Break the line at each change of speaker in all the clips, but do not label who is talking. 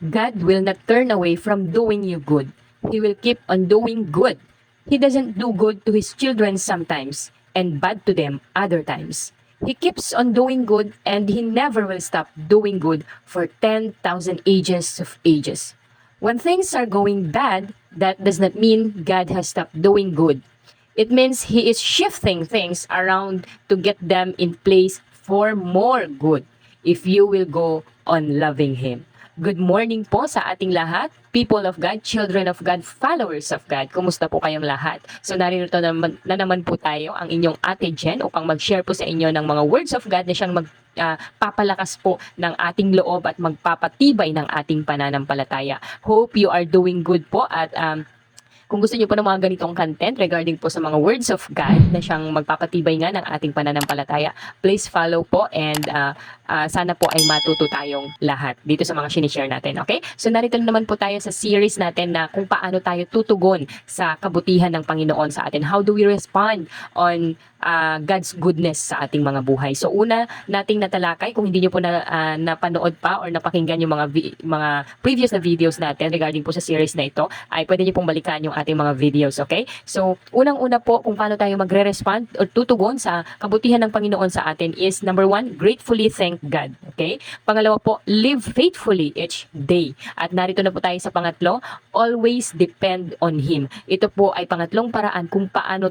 God will not turn away from doing you good. He will keep on doing good. He doesn't do good to His children sometimes and bad to them other times. He keeps on doing good and He never will stop doing good for 10,000 ages of ages. When things are going bad, that does not mean God has stopped doing good. It means He is shifting things around to get them in place for more good if you will go on loving Him. Good morning po sa ating lahat, people of God, children of God, followers of God. Kumusta po kayong lahat? So narito naman po tayo, ang inyong Ate Jen, upang mag-share po sa inyo ng mga words of God na siyang magpapalakas po ng ating loob at magpapatibay ng ating pananampalataya. Hope you are doing good po at kung gusto niyo po ng mga ganitong content regarding po sa mga words of God na siyang magpapatibay nga ng ating pananampalataya, please follow po and sana po ay matuto tayong lahat dito sa mga sinishare natin, okay? So narito naman po tayo sa series natin na kung paano tayo tutugon sa kabutihan ng Panginoon sa atin. How do we respond on God's goodness sa ating mga buhay? So una nating natalakay, kung hindi niyo po napanood pa or napakinggan yung mga previous na videos natin regarding po sa series na ito, ay pwede niyo pong balikan yung ating mga videos, okay? So, unang-una po kung paano tayo magre-respond o tutugon sa kabutihan ng Panginoon sa atin is number 1, gratefully thank God, okay? Pangalawa po, live faithfully each day. At narito na po tayo sa pangatlo, always depend on Him. Ito po ay pangatlong paraan kung paano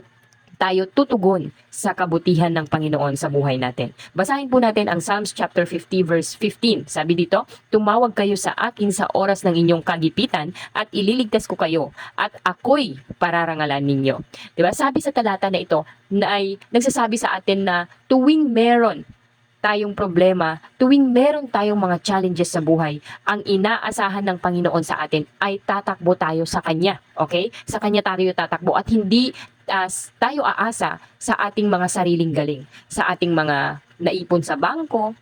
tayo tutugon sa kabutihan ng Panginoon sa buhay natin. Basahin po natin ang Psalms chapter 50 verse 15. Sabi dito, tumawag kayo sa akin sa oras ng inyong kagipitan at ililigtas ko kayo at ako'y pararangalan ninyo. Diba? Sabi sa talata na ito na ay nagsasabi sa atin na tuwing meron tayong problema, tuwing meron tayong mga challenges sa buhay, ang inaasahan ng Panginoon sa atin ay tatakbo tayo sa Kanya. Okay? Sa Kanya tayo tatakbo at hindi tayo aasa sa ating mga sariling galing, sa ating mga naipon sa bangko,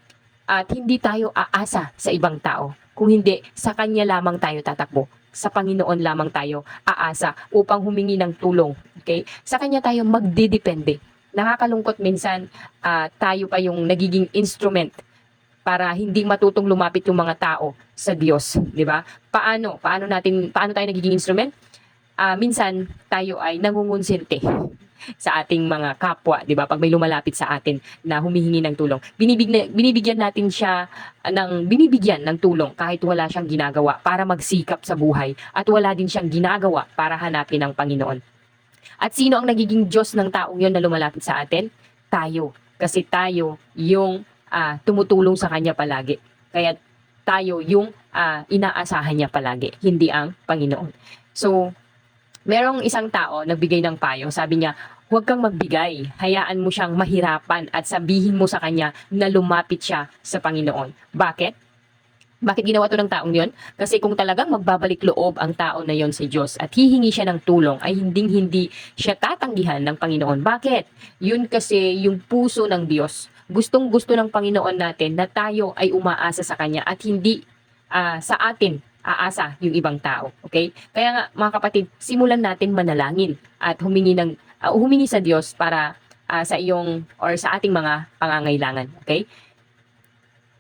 at hindi tayo aasa sa ibang tao. Kung hindi, sa Kanya lamang tayo tatakbo. Sa Panginoon lamang tayo aasa upang humingi ng tulong. Okay? Sa Kanya tayo magdidepende. Nakakalungkot minsan tayo pa yung nagiging instrument para hindi matutong lumapit yung mga tao sa Diyos, di ba? Paano tayo nagiging instrument? Minsan tayo ay nangungunsinte sa ating mga kapwa, 'di ba? Pag may lumalapit sa atin na humihingi ng tulong, binibigyan natin siya binibigyan ng tulong kahit wala siyang ginagawa para magsikap sa buhay at wala din siyang ginagawa para hanapin ang Panginoon. At sino ang nagiging Diyos ng taong 'yon na lumalapit sa atin? Tayo. Kasi tayo yung tumutulong sa Kanya palagi. Kaya tayo yung inaasahan niya palagi, hindi ang Panginoon. So, merong isang tao nagbigay ng payo, sabi niya, huwag kang magbigay, hayaan mo siyang mahirapan at sabihin mo sa kanya na lumapit siya sa Panginoon. Bakit? Bakit ginawa to ng taong yon? Kasi kung talagang magbabalik loob ang tao na yon sa Diyos at hihingi siya ng tulong, ay hindi siya tatanggihan ng Panginoon. Bakit? Yun kasi yung puso ng Diyos. Gustong-gusto ng Panginoon natin na tayo ay umaasa sa Kanya at hindi sa atin aasa yung ibang tao. Okay? Kaya nga mga kapatid, simulan natin manalangin at humingi sa Diyos para sa iyong or sa ating mga pangangailangan. Okay?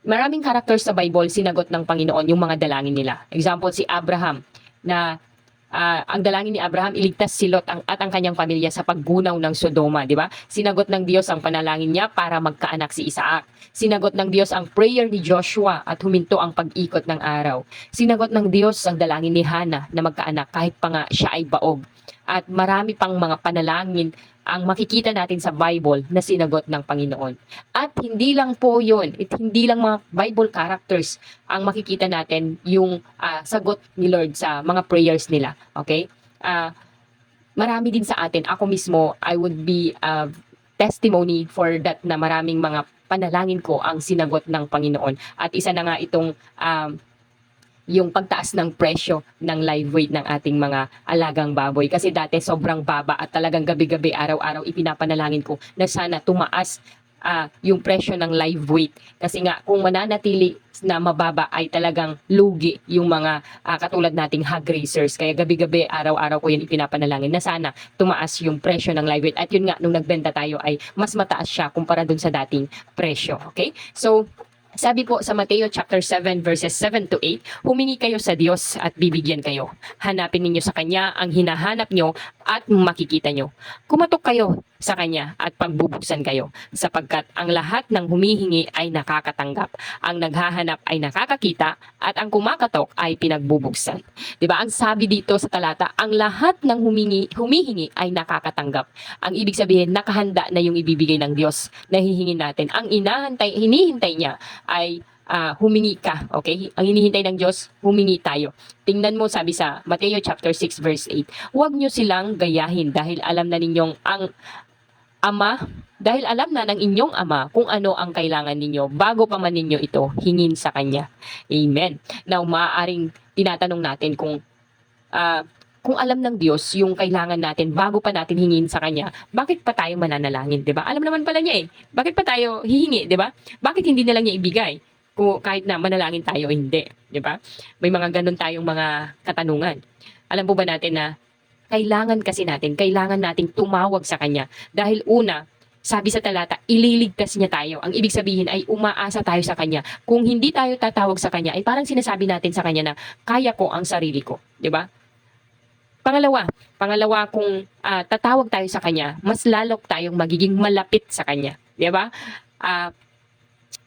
Maraming characters sa Bible sinagot ng Panginoon yung mga dalangin nila. Example, si Abraham na ang dalangin ni Abraham, iligtas si Lot at ang kanyang pamilya sa paggunaw ng Sodoma, di ba? Sinagot ng Diyos ang panalangin niya para magkaanak si Isaac. Sinagot ng Diyos ang prayer ni Joshua at huminto ang pag-ikot ng araw. Sinagot ng Diyos ang dalangin ni Hannah na magkaanak kahit pa nga siya ay baog. At marami pang mga panalangin ang makikita natin sa Bible na sinagot ng Panginoon. At hindi lang po yun, hindi lang mga Bible characters ang makikita natin yung sagot ni Lord sa mga prayers nila. Okay? Marami din sa atin, ako mismo, I would be testimony for that na maraming mga panalangin ko ang sinagot ng Panginoon. At isa na nga itong yung pagtaas ng presyo ng live weight ng ating mga alagang baboy. Kasi dati sobrang baba at talagang gabi-gabi, araw-araw ipinapanalangin ko na sana tumaas yung presyo ng live weight. Kasi nga kung mananatili na mababa ay talagang lugi yung mga katulad nating hog racers. Kaya gabi-gabi, araw-araw ko yun ipinapanalangin na sana tumaas yung presyo ng live weight. At yun nga, nung nagbenta tayo ay mas mataas siya kumpara dun sa dating presyo. Okay? So, Sabi po sa Mateo chapter 7 verses 7 to 8, humingi kayo sa Diyos at bibigyan kayo. Hanapin ninyo sa Kanya ang hinahanap nyo at makikita nyo. Kumatok kayo sa Kanya at pagbubuksan kayo, sapagkat ang lahat ng humihingi ay nakakatanggap, ang naghahanap ay nakakakita, at ang kumakatok ay pinagbubuksan. 'Di ba? Ang sabi dito sa talata, ang lahat ng humihingi ay nakakatanggap. Ang ibig sabihin, nakahanda na yung ibibigay ng Diyos na hihingin natin. Ang hinihintay niya ay humingi ka, okay? Ang hinihintay ng Diyos, humingi tayo. Tingnan mo, sabi sa Mateo chapter 6 verse 8, huwag nyo silang gayahin dahil alam na ninyong dahil alam na ng inyong Ama kung ano ang kailangan ninyo bago pa man ninyo ito hingin sa Kanya. Amen. Now, maaaring tinatanong natin kung alam ng Diyos yung kailangan natin bago pa natin hingin sa Kanya, bakit pa tayo mananalangin, 'di ba? Alam naman pala niya Bakit pa tayo hihingi, 'di ba? Bakit hindi na lang niya ibigay? Kung kahit na manalangin tayo hindi, 'di ba? May mga ganun tayong mga katanungan. Alam po ba natin na kailangan nating tumawag sa Kanya dahil una, sabi sa talata, ililigtas niya tayo. Ang ibig sabihin ay umaasa tayo sa Kanya. Kung hindi tayo tatawag sa Kanya, ay parang sinasabi natin sa Kanya na kaya ko ang sarili ko, 'di ba? Pangalawa, kung tatawag tayo sa Kanya, mas lalok tayong magiging malapit sa Kanya. Di ba?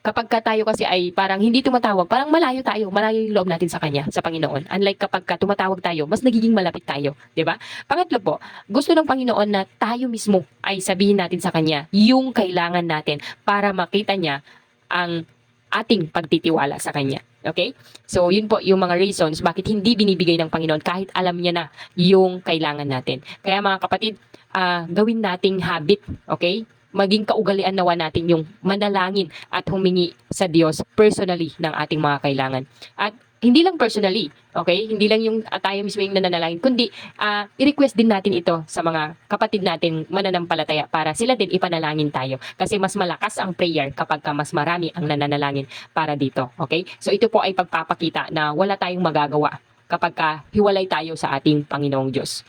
Kapag tayo kasi ay parang hindi tumatawag, parang malayo yung loob natin sa Kanya, sa Panginoon. Unlike kapag tumatawag tayo, mas nagiging malapit tayo. Di ba? Pangatlo po, gusto ng Panginoon na tayo mismo ay sabihin natin sa Kanya yung kailangan natin para makita niya ang ating pagtitiwala sa Kanya. Okay? So, yun po yung mga reasons bakit hindi binibigay ng Panginoon kahit alam niya na yung kailangan natin. Kaya mga kapatid, gawin nating habit, okay? Maging kaugalian nawa natin yung manalangin at humingi sa Diyos personally ng ating mga kailangan. At hindi lang personally, okay? Hindi lang yung tayo mismo yung nananalangin, kundi i-request din natin ito sa mga kapatid natin mananampalataya para sila din ipanalangin tayo. Kasi mas malakas ang prayer kapag mas marami ang nananalangin para dito, okay? So ito po ay pagpapakita na wala tayong magagawa kapag hiwalay tayo sa ating Panginoong Diyos.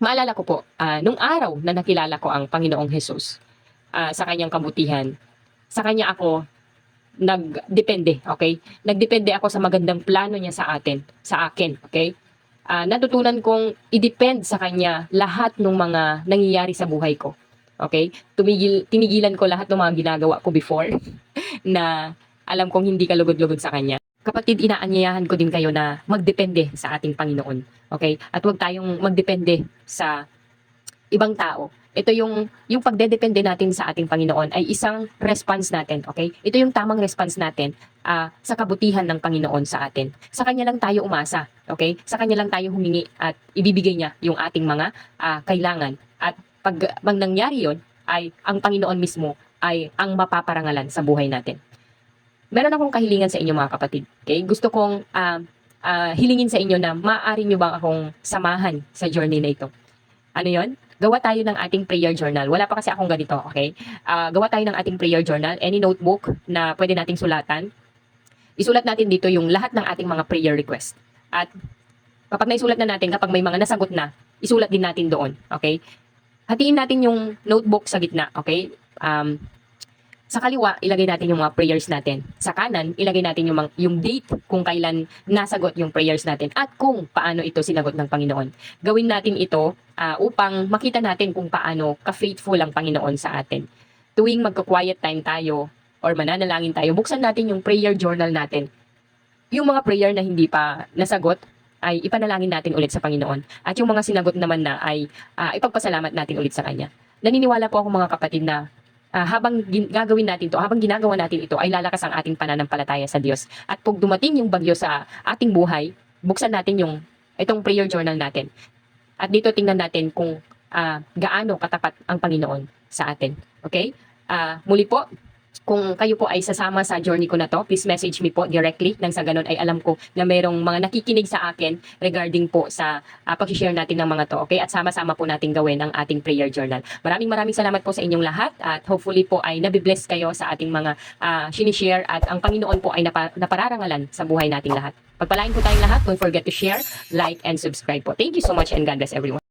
Maalala ko po, nung araw na nakilala ko ang Panginoong Jesus sa kanyang kabutihan, sa kanya ako nagdepende, okay? Nagdepende ako sa magandang plano niya sa akin, okay? Natutunan kong i-depend sa kanya lahat ng mga nangyayari sa buhay ko. Okay? Tinigilan ko lahat ng mga ginagawa ko before na alam kong hindi kalugod-lugod sa kanya. Kapatid, inaanyayahan ko din kayo na magdepende sa ating Panginoon. Okay? At huwag tayong magdepende sa ibang tao. Ito yung pagdedepende natin sa ating Panginoon ay isang response natin, okay? Ito yung tamang response natin sa kabutihan ng Panginoon sa atin. Sa Kanya lang tayo umasa, okay? Sa Kanya lang tayo humingi at ibibigay niya yung ating mga kailangan. At pag nangyari yon ay ang Panginoon mismo ay ang mapaparangalan sa buhay natin. Meron akong kahilingan sa inyo mga kapatid, okay? Gusto kong hilingin sa inyo na maaari nyo bang akong samahan sa journey na ito. Ano yon? Gawa tayo ng ating prayer journal. Wala pa kasi akong ganito, okay? Gawa tayo ng ating prayer journal, any notebook na pwede nating sulatan. Isulat natin dito yung lahat ng ating mga prayer request. At kapag naisulat na natin, kapag may mga nasagot na, isulat din natin doon, okay? Hatiin natin yung notebook sa gitna, okay? Sa kaliwa, ilagay natin yung mga prayers natin. Sa kanan, ilagay natin yung date kung kailan nasagot yung prayers natin at kung paano ito sinagot ng Panginoon. Gawin natin ito upang makita natin kung paano ka-faithful ang Panginoon sa atin. Tuwing magka-quiet time tayo or mananalangin tayo, buksan natin yung prayer journal natin. Yung mga prayer na hindi pa nasagot, ay ipanalangin natin ulit sa Panginoon. At yung mga sinagot naman na ay ipagpasalamat natin ulit sa Kanya. Naniniwala po ako mga kapatid na habang gagawin natin to, habang ginagawa natin ito, ay lalakas ang ating pananampalataya sa Diyos. At pag dumating yung bagyo sa ating buhay, buksan natin itong prayer journal natin. At dito tingnan natin kung gaano katapat ang Panginoon sa atin. Okay? Muli po, kung kayo po ay sasama sa journey ko na to, please message me po directly nang sa ganun ay alam ko na mayroong mga nakikinig sa akin regarding po sa pag-share natin ng mga to, okay? At sama-sama po natin gawin ang ating prayer journal. Maraming salamat po sa inyong lahat at hopefully po ay nabibless kayo sa ating mga sinishare at ang Panginoon po ay napararangalan sa buhay nating lahat. Pagpalain po tayong lahat. Don't forget to share, like, and subscribe po. Thank you so much and God bless everyone.